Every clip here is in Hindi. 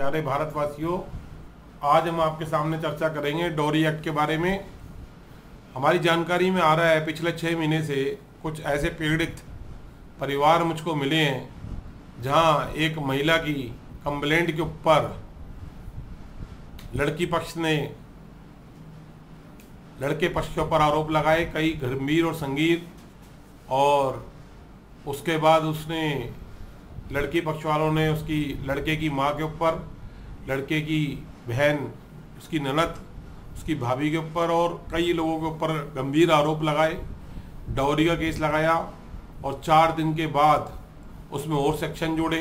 प्यारे भारतवासियों, आज हम आपके सामने चर्चा करेंगे डोरी एक्ट के बारे में। हमारी जानकारी में आ रहा है पिछले 6 महीने से कुछ ऐसे पीड़ित परिवार मुझको मिले हैं जहां एक महिला की कंप्लेंट के ऊपर लड़की पक्ष ने लड़के पक्ष के ऊपर आरोप लगाए, कई गंभीर और संगीन, और उसके बाद उसने लड़की पक्ष वालों ने उसकी लड़के की माँ के ऊपर, लड़के की बहन, उसकी ननद, उसकी भाभी के ऊपर और कई लोगों के ऊपर गंभीर आरोप लगाए, डॉरी का केस लगाया और 4 दिन के बाद उसमें और सेक्शन जोड़े।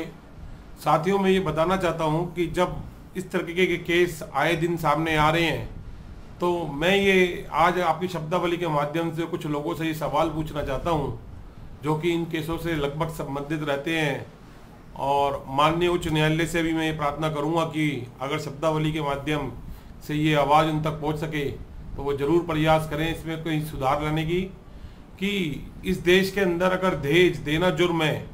साथियों, मैं ये बताना चाहता हूँ कि जब इस तरीके के केस आए दिन सामने आ रहे हैं तो मैं ये आज आपकी शब्दावली के माध्यम से कुछ लोगों से ये सवाल पूछना चाहता हूँ जो कि इन केसों से लगभग संबंधित रहते हैं, और माननीय उच्च न्यायालय से भी मैं ये प्रार्थना करूंगा कि अगर शब्दावली के माध्यम से ये आवाज़ उन तक पहुंच सके तो वो ज़रूर प्रयास करें इसमें कोई सुधार लाने की। कि इस देश के अंदर अगर दहेज देना जुर्म है,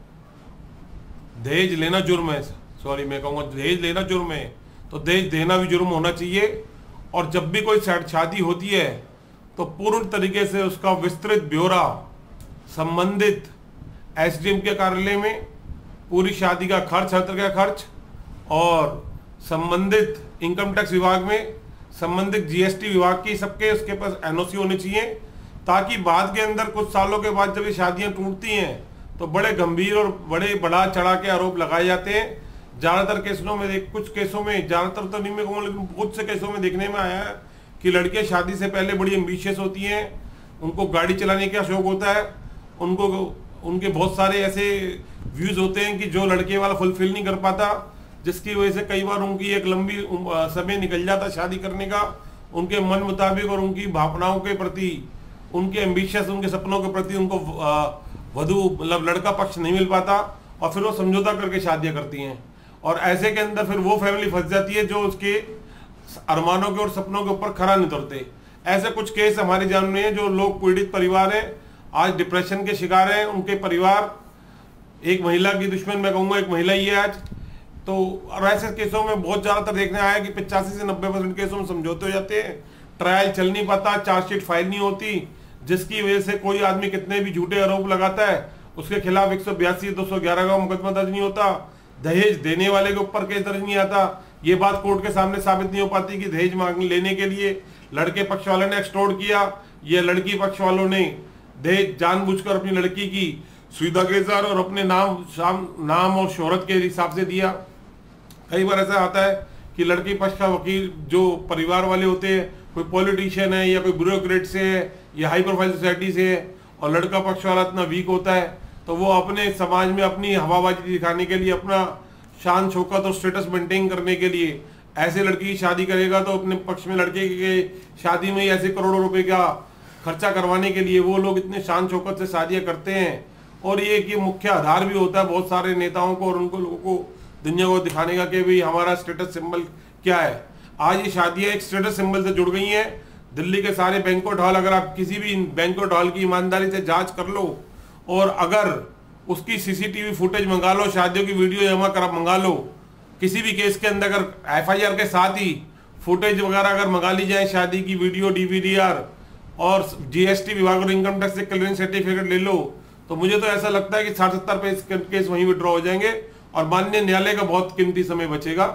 दहेज लेना जुर्म है, सॉरी मैं कहूँगा दहेज लेना जुर्म है, तो दहेज देना भी जुर्म होना चाहिए। और जब भी कोई शादी होती है तो पूर्ण तरीके से उसका विस्तृत ब्यौरा संबंधित एसडीएम के कार्यालय में, पूरी शादी का खर्च, हर तरह का खर्च, और संबंधित इनकम टैक्स विभाग में, संबंधित जीएसटी विभाग की, सबके उसके पास एनओसी होने चाहिए, ताकि बाद के अंदर कुछ सालों के बाद जब ये शादियां टूटती हैं तो बड़े गंभीर और बड़े बढ़ा चढ़ा के आरोप लगाए जाते हैं। ज़्यादातर केसों में, कुछ केसों में, ज़्यादातर तो नहीं मैं कहूँगा, लेकिन कुछ से केसों में देखने में आया है कि लड़कियाँ शादी से पहले बड़ी एम्बिशियस होती हैं, उनको गाड़ी चलाने का शौक होता है, उनको उनके बहुत सारे ऐसे व्यूज़ होते हैं कि जो लड़के वाला फुलफिल नहीं कर पाता, जिसकी वजह से कई बार उनकी एक लंबी समय निकल जाता शादी करने का, उनके मन मुताबिक और उनकी भावनाओं के प्रति, उनके एम्बिशियस, उनके सपनों के प्रति उनको वधु मतलब लड़का पक्ष नहीं मिल पाता, और फिर वो समझौता करके शादियां करती हैं, और ऐसे के अंदर फिर वो फैमिली फंस जाती है जो उसके अरमानों के और सपनों के ऊपर खरा नहीं उतरते। ऐसे कुछ केस हमारे जान में है जो लोग पीड़ित परिवार है, आज डिप्रेशन के शिकार हैं, उनके परिवार, एक महिला की दुश्मन मैं कहूँगा एक महिला ही है आज तो। और ऐसे केसों में बहुत ज़्यादातर देखने आया कि 85 से 90% केसों में समझौते हो जाते हैं, ट्रायल चल नहीं पाता, चार्जशीट फाइल नहीं होती, जिसकी वजह से कोई आदमी कितने भी झूठे आरोप लगाता है उसके खिलाफ 182 211 का मुकदमा दर्ज नहीं होता, दहेज देने वाले के ऊपर केस दर्ज नहीं आता। ये बात कोर्ट के सामने साबित नहीं हो पाती कि दहेज मांग लेने के लिए लड़के पक्ष वाले ने एक्सटोर्ट किया, ये लड़की पक्ष वालों ने दहेज जानबूझकर अपनी लड़की की सुविधा के साथ और अपने नाम और शोहरत के हिसाब से दिया। कई बार ऐसा आता है कि लड़की पक्ष का वकील जो परिवार वाले होते हैं, कोई पॉलिटिशियन है या कोई ब्यूरोक्रेट से है या हाई प्रोफाइल सोसाइटी से है, और लड़का पक्ष वाला इतना वीक होता है तो वो अपने समाज में अपनी हवाबाजी दिखाने के लिए, अपना शान शौकत और स्टेटस मेंटेन करने के लिए ऐसे लड़की की शादी करेगा, तो अपने पक्ष में लड़के के शादी में ही ऐसे करोड़ों रुपए का खर्चा करवाने के लिए वो लोग इतने शान शौकत से शादियां करते हैं। और ये कि मुख्य आधार भी होता है बहुत सारे नेताओं को और उनको लोगों को दुनिया को दिखाने का कि भाई हमारा स्टेटस सिंबल क्या है। आज ये शादियां एक स्टेटस सिंबल से जुड़ गई हैं। दिल्ली के सारे बैंक्वेट हॉल, अगर आप किसी भी बैंक्वेट हॉल की ईमानदारी से जांच कर लो और अगर उसकी सीसीटीवी फुटेज मंगा लो, शादियों की वीडियो जमा कर मंगा लो, किसी भी केस के अंदर अगर एफआईआर के साथ ही फुटेज वगैरह अगर मंगा ली जाए, शादी की वीडियो, डीवीडीआर, और जीएसटी विभाग और इनकम टैक्स से क्लियरेंस सर्टिफिकेट ले लो, तो मुझे तो ऐसा लगता है कि 60-70 केस वहीं विड्रॉ हो जाएंगे और माननीय न्यायालय का बहुत कीमती समय बचेगा।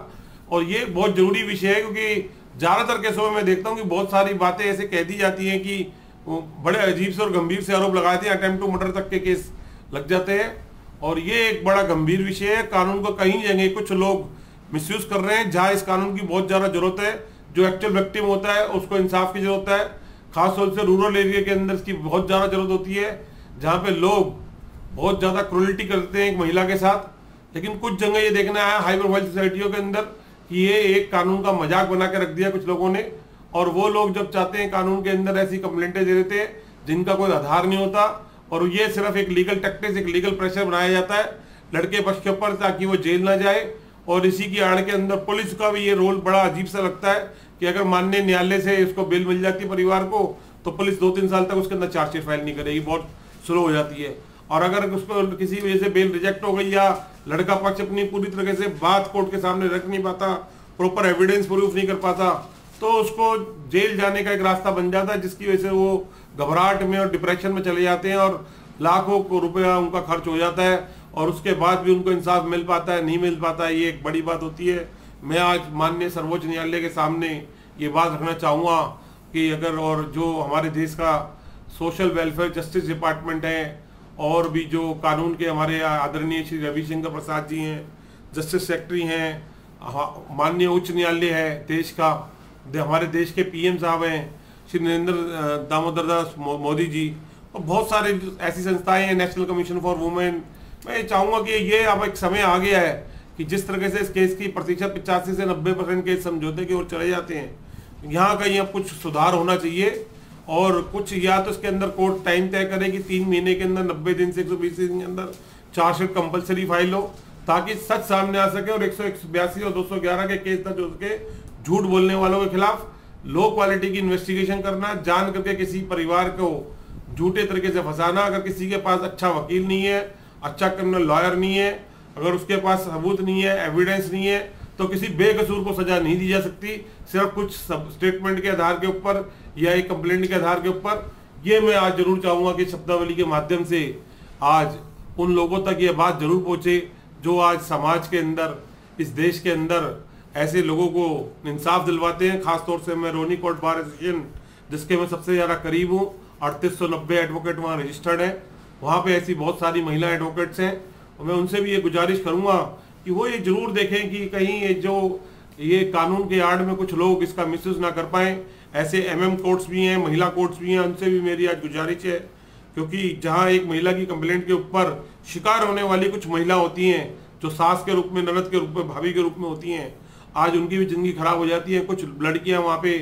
और ये बहुत जरूरी विषय है क्योंकि ज़्यादातर केसों में मैं देखता हूँ कि बहुत सारी बातें ऐसे कह दी जाती हैं कि बड़े अजीब से और गंभीर से आरोप लगाते हैं, अटेम्प्ट टू मर्डर तक के केस लग जाते हैं, और ये एक बड़ा गंभीर विषय है। कानून को कहीं जगह कुछ लोग मिसयूज कर रहे हैं, जहाँ इस कानून की बहुत ज़्यादा जरूरत है। जो एक्चुअल विक्टिम होता है उसको इंसाफ की जरूरत है, खासतौर से रूरल एरिया के अंदर इसकी बहुत ज़्यादा जरूरत होती है, जहाँ पे लोग बहुत ज़्यादा क्रूरल्टी करते हैं एक महिला के साथ। लेकिन कुछ जगह ये देखना है हाई प्रोफाइल सोसाइटियों के अंदर कि ये एक कानून का मजाक बना के रख दिया कुछ लोगों ने, और वो लोग जब चाहते हैं कानून के अंदर ऐसी कंप्लेंटें दे देते हैं जिनका कोई आधार नहीं होता, और ये सिर्फ एक लीगल टैक्टिक्स, एक लीगल प्रेशर बनाया जाता है लड़के पक्ष के ऊपर ताकि वो जेल ना जाए। और इसी की आड़ के अंदर पुलिस का भी ये रोल बड़ा अजीब सा लगता है कि अगर माननीय न्यायालय से इसको बेल मिल जाती है परिवार को, तो पुलिस 2-3 साल तक उसके अंदर चार्जशीट फाइल नहीं करेगी, बहुत स्लो हो जाती है। और अगर उसको किसी वजह से बेल रिजेक्ट हो गई या लड़का पक्ष अपनी पूरी तरीके से बात कोर्ट के सामने रख नहीं पाता, प्रॉपर एविडेंस प्रूफ नहीं कर पाता, तो उसको जेल जाने का एक रास्ता बन जाता है, जिसकी वजह से वो घबराहट में और डिप्रेशन में चले जाते हैं और लाखों को रुपया उनका खर्च हो जाता है और उसके बाद भी उनको इंसाफ मिल पाता है नहीं मिल पाता है, ये एक बड़ी बात होती है। मैं आज माननीय सर्वोच्च न्यायालय के सामने ये बात रखना चाहूँगा कि अगर और जो हमारे देश का सोशल वेलफेयर जस्टिस डिपार्टमेंट है और भी जो कानून के हमारे आदरणीय श्री रविशंकर प्रसाद जी हैं, जस्टिस सेक्रेटरी हैं, माननीय उच्च न्यायालय है देश का, हमारे देश के पीएम साहब हैं श्री नरेंद्र दामोदर दास मोदी जी, और बहुत सारे ऐसी संस्थाएं हैं, नेशनल कमीशन फॉर वुमेन। मैं चाहूँगा कि ये अब एक समय आ गया है कि जिस तरह से इस केस की प्रतिशत 85 से 90% केस समझौते की ओर चले जाते हैं, यहाँ कहीं अब कुछ सुधार होना चाहिए और कुछ या तो इसके अंदर कोर्ट टाइम तय करे कि 3 महीने के अंदर 90 दिन से 120 दिन के अंदर चार्जशीट कंपलसरी फाइल हो ताकि सच सामने आ सके और 182 और 211 के केस दर्ज हो सके। झूठ बोलने वालों के खिलाफ लो क्वालिटी की इन्वेस्टिगेशन करना, जान करके किसी परिवार को झूठे तरीके से फंसाना, अगर किसी के पास अच्छा वकील नहीं है, अच्छा क्रिमिनल लॉयर नहीं है, अगर उसके पास सबूत नहीं है, एविडेंस नहीं है, तो किसी बेकसूर को सजा नहीं दी जा सकती सिर्फ कुछ स्टेटमेंट के आधार के ऊपर या एक कंप्लेंट के आधार के ऊपर। ये मैं आज जरूर चाहूँगा कि शब्दावली के माध्यम से आज उन लोगों तक ये बात जरूर पहुँचे जो आज समाज के अंदर, इस देश के अंदर ऐसे लोगों को इंसाफ दिलवाते हैं। खासतौर से मैं रोनी कोर्ट बार एसोसिएशन, जिसके मैं सबसे ज़्यादा करीब हूँ, 3890 एडवोकेट वहाँ रजिस्टर्ड है, वहाँ पे ऐसी बहुत सारी महिला एडवोकेट्स हैं और मैं उनसे भी ये गुजारिश करूँगा कि वो ये जरूर देखें कि कहीं ये कानून के आड़ में कुछ लोग इसका मिसयूज ना कर पाएँ। ऐसे एमएम कोर्ट्स भी हैं, महिला कोर्ट्स भी हैं, उनसे भी मेरी आज गुजारिश है, क्योंकि जहाँ एक महिला की कंप्लेंट के ऊपर शिकार होने वाली कुछ महिला होती हैं जो सास के रूप में, ननद के रूप में, भाभी के रूप में होती हैं, आज उनकी भी जिंदगी खराब हो जाती है। कुछ लड़कियां वहाँ पे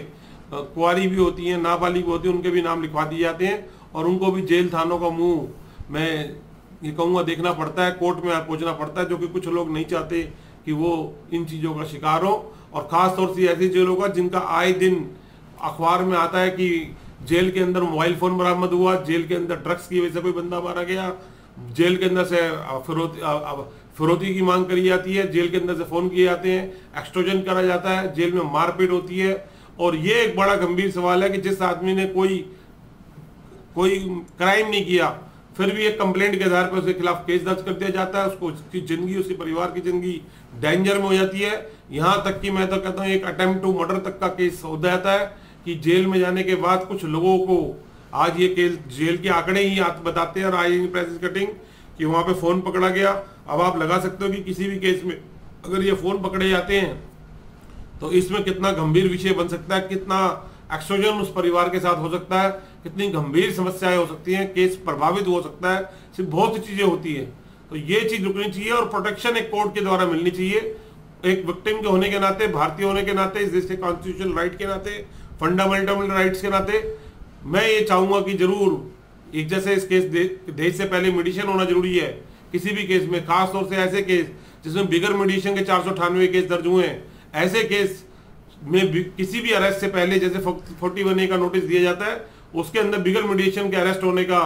कुंवारी भी होती हैं, नाबालिग होती हैं, उनके भी नाम लिखवा दिए जाते हैं और उनको भी जेल थानों का मुंह मैं ये कहूँगा देखना पड़ता है, कोर्ट में पहुँचना पड़ता है, जो कि कुछ लोग नहीं चाहते कि वो इन चीज़ों का शिकार हो। और ख़ास तौर से ऐसी जेलों का जिनका आए दिन अखबार में आता है कि जेल के अंदर मोबाइल फ़ोन बरामद हुआ, जेल के अंदर ड्रग्स की वजह से कोई बंदा मारा गया, जेल के अंदर से फिरौती की मांग करी जाती है, जेल के अंदर से फ़ोन किए जाते हैं, एक्सटॉर्शन करा जाता है, जेल में मारपीट होती है। और ये एक बड़ा गंभीर सवाल है कि जिस आदमी ने कोई क्राइम नहीं किया फिर भी एक कंप्लेंट के आधार पर उसके खिलाफ केस दर्ज कर दिया जाता है, उसको उसकी जिंदगी, उसके परिवार की जिंदगी डेंजर में हो जाती है। यहाँ तक कि मैं तो कहता हूँ एक अटेम्प्ट टू मर्डर तक का केस हो जाता है कि जेल में जाने के बाद कुछ लोगों को आज ये केस जेल के आंकड़े ही बताते हैं और आई प्रेस कटिंग कि वहाँ पे फ़ोन पकड़ा गया। अब आप लगा सकते हो कि किसी भी केस में अगर ये फ़ोन पकड़े जाते हैं तो इसमें कितना गंभीर विषय बन सकता है, कितना एक्सटॉर्शन उस परिवार के साथ हो सकता है, कितनी गंभीर समस्याएं हो सकती हैं, केस प्रभावित हो सकता है, सिर्फ बहुत सी चीज़ें होती हैं। तो ये चीज़ रुकनी चाहिए और प्रोटेक्शन एक कोर्ट के द्वारा मिलनी चाहिए। एक विक्टिम के होने के नाते, भारतीय होने के नाते, इस देश के कॉन्स्टिट्यूशनल राइट के नाते, फंडामेंटल राइट्स के नाते मैं ये चाहूँगा कि जरूर एक जैसे इस केस देश से पहले मीडिएशन होना जरूरी है किसी भी केस में, खास तौर से ऐसे केस जिसमें बिगर मीडिएशन के 498 केस दर्ज हुए हैं। ऐसे केस में किसी भी अरेस्ट से पहले जैसे 41A का नोटिस दिया जाता है, उसके अंदर बिगर मीडिएशन के अरेस्ट होने का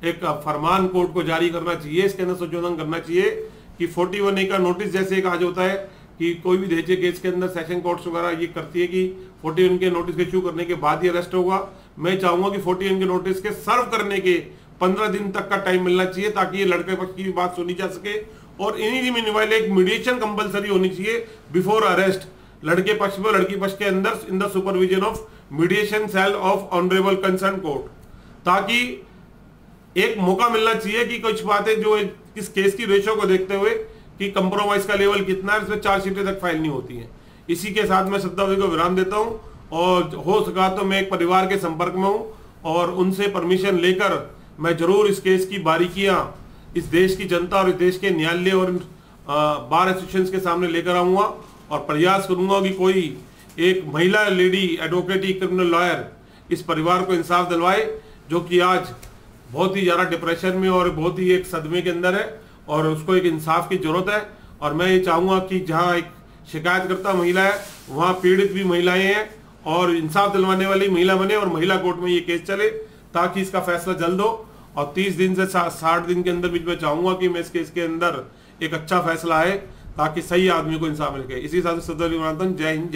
एक फरमान कोर्ट को जारी करना चाहिए, इसके अंदर संशोधन करना चाहिए कि 41A का नोटिस जैसे एक आज होता है कि कोई भी देश केस के अंदर सेशन कोर्ट्स वगैरह ये करती है कि 41 के नोटिस के इशू करने के बाद ही अरेस्ट होगा। मैं चाहूंगा कि 41 के नोटिस के सर्व करने के 15 दिन तक का टाइम मिलना चाहिए ताकि ये लड़के पक्ष की भी बात सुनी जा सके। और इन्हीं मीनवाइल एक मीडिएशन कंपलसरी होनी चाहिए बिफोर अरेस्ट, लड़के पक्ष में लड़की पक्ष के अंदर in the supervision of mediation cell of honourable concern court, ताकि एक मौका मिलना चाहिए कि कुछ बातें जो इस केस की रेशो को देखते हुए कि कंप्रोमाइज का लेवल कितना है, इसमें चार्जशीटें तक फाइल नहीं होती हैं। इसी के साथ मैं शब्दावली को विराम देता हूं और हो सका तो मैं एक परिवार के संपर्क में हूं और उनसे परमिशन लेकर मैं जरूर इस केस की बारीकियां इस देश की जनता और इस देश के न्यायालय और बार एसोसिएशन के सामने लेकर आऊंगा और प्रयास करूंगा कि कोई एक महिला लेडी एडवोकेट क्रिमिनल लॉयर इस परिवार को इंसाफ दिलवाए जो कि आज बहुत ही ज़्यादा डिप्रेशन में और बहुत ही एक सदमे के अंदर है और उसको एक इंसाफ की जरूरत है। और मैं ये चाहूँगा कि जहाँ एक शिकायतकर्ता महिला है वहाँ पीड़ित भी महिलाएं हैं और इंसाफ दिलवाने वाली महिला बने और महिला कोर्ट में ये केस चले ताकि इसका फैसला जल्द हो और 30 दिन से 60 दिन के अंदर बीच में चाहूंगा कि मैं इस केस के अंदर एक अच्छा फैसला आए ताकि सही आदमी को इंसाफ मिल के। इसी हिसाब से जय हिंद।